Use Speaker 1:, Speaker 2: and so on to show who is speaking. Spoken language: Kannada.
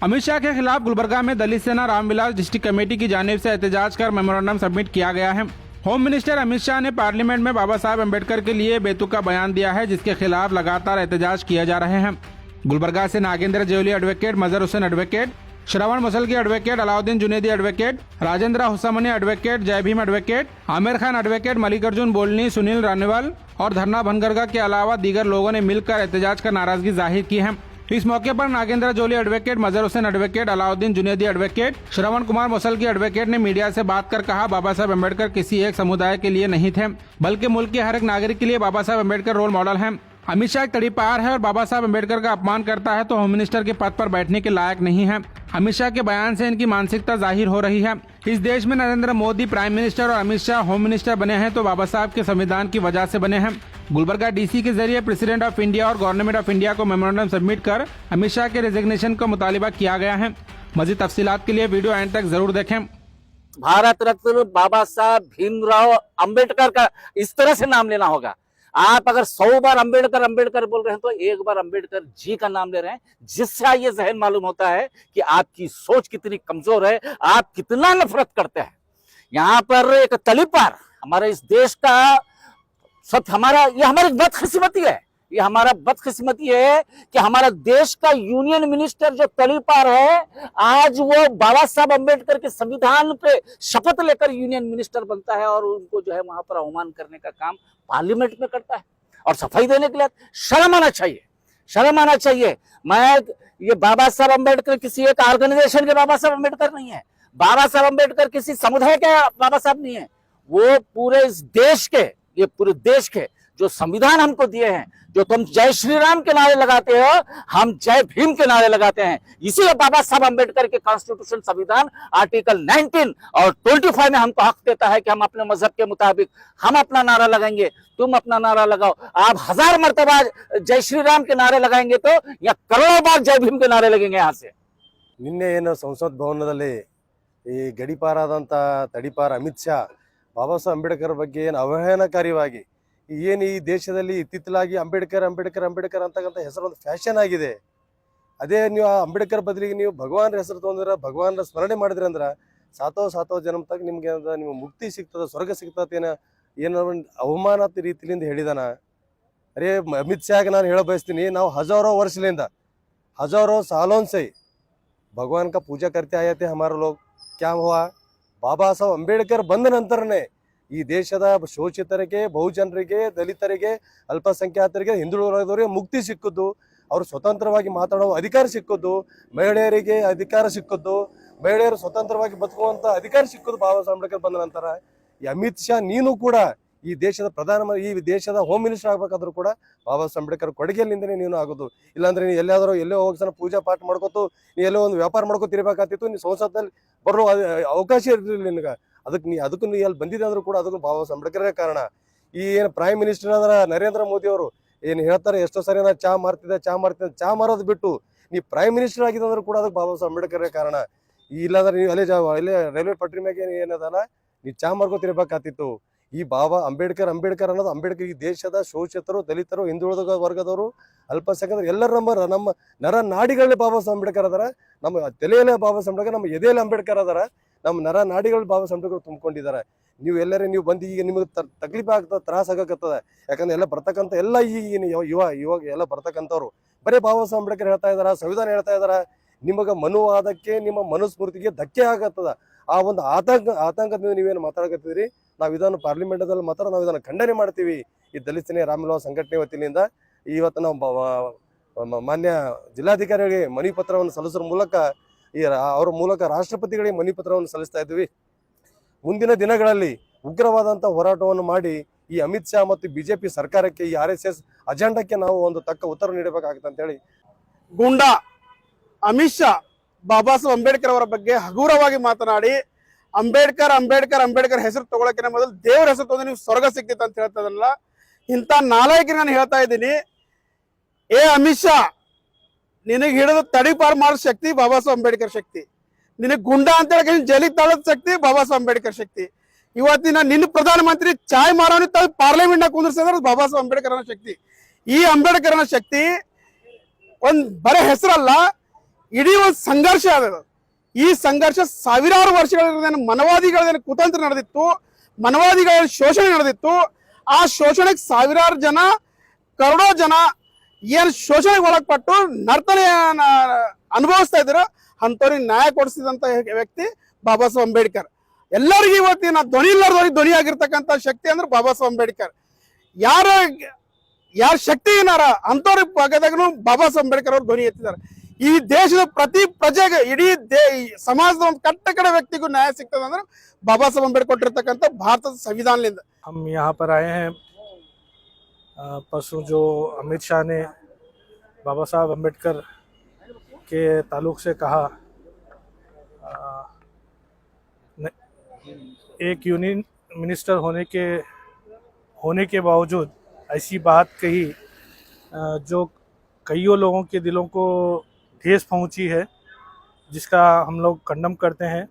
Speaker 1: अमित शाह के खिलाफ गुलबर्गा में दलित सेना रामविलास डिस्ट्रिक्ट कमेटी की जानिब से एहतजाज कर मेमोरेंडम सबमिट किया गया है। होम मिनिस्टर अमित शाह ने पार्लियामेंट में बाबा साहब अम्बेडकर के लिए बेतुका बयान दिया है, जिसके खिलाफ लगातार एहतजाज किए जा रहे हैं। गुलबर्गा से Nagendra Jevli advocate, Mazhar Hussain advocate, Shravan Musalki advocate, Alauddin Junedi advocate, Rajendra Husmani advocate, Jai Bhim advocate, Aamir Khan advocate, Mallikarjun Bolni, Sunil रानीवाल और धरना भनगरगा के अलावा दीगर लोगों ने मिलकर एहतजाज कर नाराजगी जाहिर की है। इस मौके पर नागेंद्र जोली advocate, Mazhar Hussain advocate, Alauddin Junedi advocate, Shravan Kumar मुसलकी advocate ने मीडिया से बात कर कहा, बाबा साहब अम्बेडकर किसी एक समुदाय के लिए नहीं थे, बल्कि मुल्क के हर एक नागरिक के लिए बाबा साहब अम्बेडकर रोल मॉडल हैं। अमित शाह एक तड़ीपार है और बाबा साहब अम्बेडकर का अपमान करता है तो होम मिनिस्टर के पद पर बैठने के लायक नहीं है। अमित शाह के बयान से इनकी मानसिकता जाहिर हो रही है। इस देश में नरेंद्र मोदी प्राइम मिनिस्टर और अमित शाह होम मिनिस्टर बने हैं तो बाबा साहब के संविधान की वजह से बने हैं। गुलबर्गा डीसी के जरिए प्रेसिडेंट ऑफ इंडिया और गवर्नमेंट ऑफ इंडिया को मेमोरेंडम सबमिट कर अमित शाह के रेजिग्नेशन का मुतालिबा किया गया है। मजीद तफसीलात के लिए वीडियो एंड तक जरूर देखें।
Speaker 2: भारत रत्न बाबा साहब भीमराव अंबेडकर का इस तरह से नाम लेना होगा। आप अगर 100 बार अंबेडकर अंबेडकर बोल रहे हैं तो एक बार अंबेडकर जी का नाम ले रहे हैं, जिससे ये जहन मालूम होता है कि आपकी सोच कितनी कमजोर है, आप कितना नफरत करते हैं। यहाँ पर एक तलीपार हमारे इस देश का ये हमारी बदकिस्मती है। ये हमारा बदकिस्मती है कि हमारा देश का यूनियन मिनिस्टर जो तलीपार है, आज वो बाबा साहब अम्बेडकर के संविधान पे शपथ लेकर यूनियन मिनिस्टर बनता है और उनको जो है वहां पर अवमान करने का काम पार्लियामेंट में करता है और सफाई देने के लिए शर्म आना चाहिए, शर्म आना चाहिए। ये बाबा साहब अम्बेडकर किसी एक ऑर्गेनाइजेशन के बाबा साहब अम्बेडकर नहीं है, बाबा साहब अम्बेडकर किसी समुदाय के बाबा साहब नहीं है, वो पूरे इस देश के, ये पूरे देश के जो संविधान हमको दिए हैं, जो तुम जय श्री राम के नारे लगाते हो, हम जय भीम के नारे लगाते हैं। इसीलिए बाबा साहब अम्बेडकर के कॉन्स्टिट्यूशन संविधान आर्टिकल 19 और 25 में हमको हक देता है कि हम अपने मजहब के मुताबिक हम अपना नारा लगाएंगे, तुम अपना नारा लगाओ। आप 1000 मर्तबा जय श्री राम के नारे लगाएंगे तो या करोड़ों बार जय भीम के नारे लगेंगे। यहाँ से
Speaker 3: ನಿನ್ನೆ ಏನು ಸಂಸತ್ ಭವನದಲ್ಲಿ ಈ ಗಡಿಪಾರಾದಂಥ ತಡಿಪಾರ ಅಮಿತ್ ಶಾ ಬಾಬಾ ಸಾಹೇಬ್ ಅಂಬೇಡ್ಕರ್ ಬಗ್ಗೆ ಏನು ಅವಹೇಳನಕಾರಿಯಾಗಿ ಏನು ಈ ದೇಶದಲ್ಲಿ ಇತ್ತಿತ್ತಲಾಗಿ ಅಂಬೇಡ್ಕರ್ ಅಂಬೇಡ್ಕರ್ ಅಂಬೇಡ್ಕರ್ ಅಂತಕ್ಕಂಥ ಹೆಸರೊಂದು ಫ್ಯಾಷನ್ ಆಗಿದೆ. ಅದೇ ನೀವು ಆ ಅಂಬೇಡ್ಕರ್ ಬದಲಿಗೆ ನೀವು ಭಗವಾನ್ ಹೆಸರು ತೊಗೊಂಡ್ರೆ, ಭಗವಾನ್ ಸ್ಮರಣೆ ಮಾಡಿದ್ರಿ ಅಂದ್ರೆ ಸಾತೋ ಜನ್ಮ ತಕ್ಕ ನಿಮ್ಗೆ ನಿಮ್ಗೆ ಮುಕ್ತಿ ಸಿಗ್ತದೆ, ಸ್ವರ್ಗ ಸಿಗ್ತದೆ ಏನೋ ಅವಮಾನ ರೀತಿಯಿಂದ ಹೇಳಿದಾನ. ಅರೇ ಅಮಿತ್ ಶಾಗೆ ನಾನು ಹೇಳ ಬಯಸ್ತೀನಿ, ನಾವು हजारों वर्षलिंद हजारों सालों से भगवान का पूजा करते आए थे हमारे लोग। क्या हुआ, बाबा साहब अंबेडकर ಬಂದ ನಂತರನೇ ಈ ದೇಶದ ಶೋಷಿತರಿಗೆ, ಬಹುಜನರಿಗೆ, ದಲಿತರಿಗೆ, ಅಲ್ಪಸಂಖ್ಯಾತರಿಗೆ, ಹಿಂದುಳಿದವರಿಗೆ ಮುಕ್ತಿ ಸಿಕ್ಕಿದ್ದು, ಅವರು ಸ್ವತಂತ್ರವಾಗಿ ಮಾತಾಡೋ ಅಧಿಕಾರ ಸಿಕ್ಕಿದ್ದು, ಮಹಿಳೆಯರಿಗೆ ಅಧಿಕಾರ ಸಿಕ್ಕಿದ್ದು, ಮಹಿಳೆಯರು ಸ್ವತಂತ್ರವಾಗಿ ಬದುಕುವಂತ ಅಧಿಕಾರ ಸಿಕ್ಕಿದ್ದು ಬಾಬಾ ಸಾಹೇಬ್ ಅಂಬೇಡ್ಕರ್ ಬಂದ ನಂತರ. ಈ ಅಮಿತ್ ಶಾ ನೀನು ಕೂಡ ಈ ದೇಶದ ಪ್ರಧಾನಮಂತ್ರಿ, ಈ ದೇಶದ ಹೋಮ್ ಮಿನಿಸ್ಟರ್ ಆಗ್ಬೇಕಾದ್ರೂ ಕೂಡ ಬಾಬಾ ಸಾಹೇಬ್ ಅಂಬೇಡ್ಕರ್ ಕೊಡುಗೆಯಲ್ಲಿಂದನೇ ನೀನು ಆಗೋದು. ಇಲ್ಲಾಂದ್ರೆ ನೀನು ಎಲ್ಲೋ ಹೋಗಿ ಪೂಜಾ ಪಾಠ ಮಾಡ್ಕೋತು, ನೀ ಎಲ್ಲೋ ಒಂದು ವ್ಯಾಪಾರ ಮಾಡ್ಕೋತಿರ್ಬೇಕಾಗ್ತಿತ್ತು. ನೀ ಸಂಸತ್ನಲ್ಲಿ ಬರೋ ಅವಕಾಶ ಇರಲಿಲ್ಲ ನಿನಗೆ. ಅದಕ್ಕೂ ನೀ ಅಲ್ಲಿ ಬಂದಿದೆ ಅಂದ್ರೂ ಕೂಡ ಅದಕ್ಕೂ ಬಾಬಾ ಸಾಹೇಬ್ ಅಂಬೇಡ್ಕರೇ ಕಾರಣ. ಈ ಏನು ಪ್ರೈಮ್ ಮಿನಿಸ್ಟರ್ ಆದ್ರ ನರೇಂದ್ರ ಮೋದಿ ಅವರು ಏನು ಹೇಳ್ತಾರೆ, ಎಷ್ಟೋ ಸರಿ ನಾ ಚಾ ಮಾರ್ತಿದ್ದೆ, ಚಾ ಮಾರೋದು ಬಿಟ್ಟು ನೀ ಪ್ರೈಮ್ ಮಿನಿಸ್ಟರ್ ಆಗಿದೆ ಅಂದ್ರೂ ಕೂಡ ಅದಕ್ಕೆ ಬಾಬಾ ಸಾಹೇಬ್ ಅಂಬೇಡ್ಕರೇ ಕಾರಣ. ಇಲ್ಲಾಂದ್ರೆ ನೀವು ಅಲ್ಲೇ ರೈಲ್ವೆ ಪಟ್ರಿ ಮ್ಯಾಗೆ ಏನದಲ್ಲ ನೀ ಚಾ ಮಾರ್ಕೋತಿರ್ಬೇಕಾಗ್ತಿತ್ತು. ಈ ಬಾಬಾ ಅಂಬೇಡ್ಕರ್ ಅನ್ನೋದು ಅಂಬೇಡ್ಕರ್ ಈ ದೇಶದ ಶೋಷಿತರು, ದಲಿತರು, ಹಿಂದುಳಿದ ವರ್ಗದವರು, ಅಲ್ಪಸಂಖ್ಯಾತರು ಎಲ್ಲರೂ ನಮ್ಮ ನರ ನಾಡಿಗಳಲ್ಲಿ ಬಾಬಾ ಸಾಹೇಬ್ ಅಂಬೇಡ್ಕರ್ ಅದಾರ. ನಮ್ಮ ತಲೆಯಲ್ಲೇ ಬಾಬಾ ಸಾಹೇಬ್ ಅಂಬೇಡ್ಕರ್, ನಮ್ಮ ಎದೆಯಲ್ಲಿ ಅಂಬೇಡ್ಕರ್ ಅದಾರ. ನಮ್ಮ ನರ ನಾಡಿಗಳಲ್ಲಿ ಬಾಬಾ ಸಾಹೇಬ್ ಅಂಬೇಡ್ಕರ್ ತುಂಬಿಕೊಂಡಿದ್ದಾರೆ. ನೀವು ಎಲ್ಲರೂ ನೀವು ಬಂದು ಈಗ ನಿಮಗೆ ತಕ್ಲೀಫ್ ಆಗ್ತದೆ, ತ್ರಾಸ ಆಗಕತ್ತದ. ಯಾಕಂದ್ರೆ ಎಲ್ಲ ಬರ್ತಕ್ಕಂಥ ಎಲ್ಲ ಈಗಿನ ಇವಾಗ ಎಲ್ಲ ಬರ್ತಕ್ಕಂಥವ್ರು ಬರೀ ಬಾಬಾ ಸಾಹೇಬ್ ಅಂಬೇಡ್ಕರ್ ಹೇಳ್ತಾ ಇದಾರ, ಸಂವಿಧಾನ ಹೇಳ್ತಾ ಇದಾರ. ನಿಮಗೆ ಮನುವಾದಕ್ಕೆ, ನಿಮ್ಮ ಮನುಸ್ಮೃತಿಗೆ ಧಕ್ಕೆ ಆಗತ್ತದ. ಆ ಒಂದು ಆತಂಕದಿಂದ ನೀವೇನು ಮಾತಾಡಕತ್ತಿದ್ರಿ, ನಾವು ಇದನ್ನು ಪಾರ್ಲಿಮೆಂಟದಲ್ಲಿ ಮಾತ್ರ ನಾವು ಇದನ್ನು ಖಂಡನೆ ಮಾಡ್ತೀವಿ. ಈ ದಲಿತ ಸೇನೆ ರಾಮವಿಲಾಸ್ ಸಂಘಟನೆ ವತಿಯಿಂದ ಇವತ್ತು ನಾವು ಮಾನ್ಯ ಜಿಲ್ಲಾಧಿಕಾರಿಗಳಿಗೆ ಮನವಿ ಪತ್ರವನ್ನು ಸಲ್ಲಿಸುವ ಮೂಲಕ ಅವರ ಮೂಲಕ ರಾಷ್ಟ್ರಪತಿಗಳಿಗೆ ಮನವಿ ಪತ್ರವನ್ನು ಸಲ್ಲಿಸ್ತಾ ಇದ್ವಿ. ಮುಂದಿನ ದಿನಗಳಲ್ಲಿ ಉಗ್ರವಾದಂಥ ಹೋರಾಟವನ್ನು ಮಾಡಿ ಈ ಅಮಿತ್ ಶಾ ಮತ್ತು ಬಿಜೆಪಿ ಸರ್ಕಾರಕ್ಕೆ, ಈ RSS ಅಜೆಂಡಕ್ಕೆ ನಾವು ಒಂದು ತಕ್ಕ ಉತ್ತರ ನೀಡಬೇಕಾಗುತ್ತೆ ಅಂತ ಹೇಳಿ
Speaker 4: ಗೂಂಡಾ ಅಮಿತ್ ಶಾ ಬಾಬಾ ಸಾಹೇಬ್ ಅಂಬೇಡ್ಕರ್ ಅವರ ಬಗ್ಗೆ ಹಗುರವಾಗಿ ಮಾತನಾಡಿ ಅಂಬೇಡ್ಕರ್ ಹೆಸರು ತಗೊಳಕಿನ ಮೊದಲು ದೇವರ ಹೆಸರು ತಗೊಂಡು ನೀವು ಸ್ವರ್ಗ ಸಿಗ್ತಿತ್ತು ಅಂತ ಹೇಳ್ತದಲ್ಲ, ಇಂಥ ನಾಲಾಯಕರಿಗೆ ನಾನು ಹೇಳ್ತಾ ಇದ್ದೀನಿ, ಏ ಅಮಿತ್ ಶಾ, ನಿನಗೆ ಹಿಡಿದು ತಡಿಪಾರು ಮಾಡೋ ಶಕ್ತಿ ಬಾಬಾ ಸಾಹೇಬ್ ಅಂಬೇಡ್ಕರ್ ಶಕ್ತಿ. ನಿನಗೆ ಗುಂಡಾ ಅಂತ ಹೇಳಿ ಜೈಲಿಗೆ ತಾಳೋದ್ ಶಕ್ತಿ ಬಾಬಾ ಸಾಹೇಬ್ ಅಂಬೇಡ್ಕರ್ ಶಕ್ತಿ. ಇವತ್ತಿನ ನಿನ್ನ ಪ್ರಧಾನಮಂತ್ರಿ ಚಾಯ್ ಮಾರೋನಿ ತಾವು ಪಾರ್ಲಿಮೆಂಟ್ ನ ಕುಂದಿರ್ಸಿದ್ರೆ ಬಾಬಾ ಸಾಹೇಬ್ ಅಂಬೇಡ್ಕರ್ ಶಕ್ತಿ. ಈ ಅಂಬೇಡ್ಕರ್ನ ಶಕ್ತಿ ಒಂದ್ ಬರೇ ಹೆಸರಲ್ಲ, ಇಡೀ ಒಂದು ಸಂಘರ್ಷ ಅದು. ಈ ಸಂಘರ್ಷ ಸಾವಿರಾರು ವರ್ಷಗಳಿಂದ ಮನವಾದಿಗಳ ಕುತಂತ್ರ ನಡೆದಿತ್ತು, ಮನವಾದಿಗಳ ಶೋಷಣೆ ನಡೆದಿತ್ತು. ಆ ಶೋಷಣೆಗೆ ಸಾವಿರಾರು ಜನ, ಕರೋಡೋ ಜನ ಏನು ಶೋಷಣೆಗೆ ಒಳಪಟ್ಟು ನರ್ತನೆ ಅನುಭವಿಸ್ತಾ ಇದ್ರು, ಅಂಥವ್ರಿಗೆ ನ್ಯಾಯ ಕೊಡಿಸಿದಂತ ವ್ಯಕ್ತಿ ಬಾಬಾ ಸಾಹೇಬ್ ಅಂಬೇಡ್ಕರ್. ಎಲ್ಲರಿಗೂ ಇವತ್ತಿನ ಧ್ವನಿ ಇಲ್ಲದವ್ರಿಗೆ ಧ್ವನಿ ಆಗಿರ್ತಕ್ಕಂಥ ಶಕ್ತಿ ಅಂದ್ರೆ ಬಾಬಾ ಸಾಹೇಬ್ ಅಂಬೇಡ್ಕರ್. ಯಾರ ಶಕ್ತಿ ಏನಾರ ಅಂಥವ್ರ ಭಾಗದಾಗೂ ಬಾಬಾ ಸಾಹೇಬ್ ಅಂಬೇಡ್ಕರ್ ಅವರು ಧ್ವನಿ ಎತ್ತಿದ್ದಾರೆ. ಈ ದೇಶದ ಪ್ರತಿ ಪ್ರಜೆಗೆ, ಇಡೀ ಸಮಾಜದ ಒಂದು ಕಟ್ಟ ವ್ಯಕ್ತಿಗೂ ನ್ಯಾಯ ಸಿಗ್ತದೆ ಅಂದ್ರೆ ಬಾಬಾ ಸಾಹೇಬ್ ಅಂಬೇಡ್ಕರ್ ಕೊಟ್ಟಿರ್ತಕ್ಕಂಥ ಭಾರತದ ಸಂವಿಧಾನದಿಂದ.
Speaker 5: हम यहाँ पर आए हैं परसों जो अमित शाह ने बाबा साहब अम्बेडकर के ताल्लुक से कहा, एक यूनियन मिनिस्टर होने के बावजूद ऐसी बात कही जो कईयों लोगों के दिलों को ठेस पहुंची है, जिसका हम लोग कंडम करते हैं।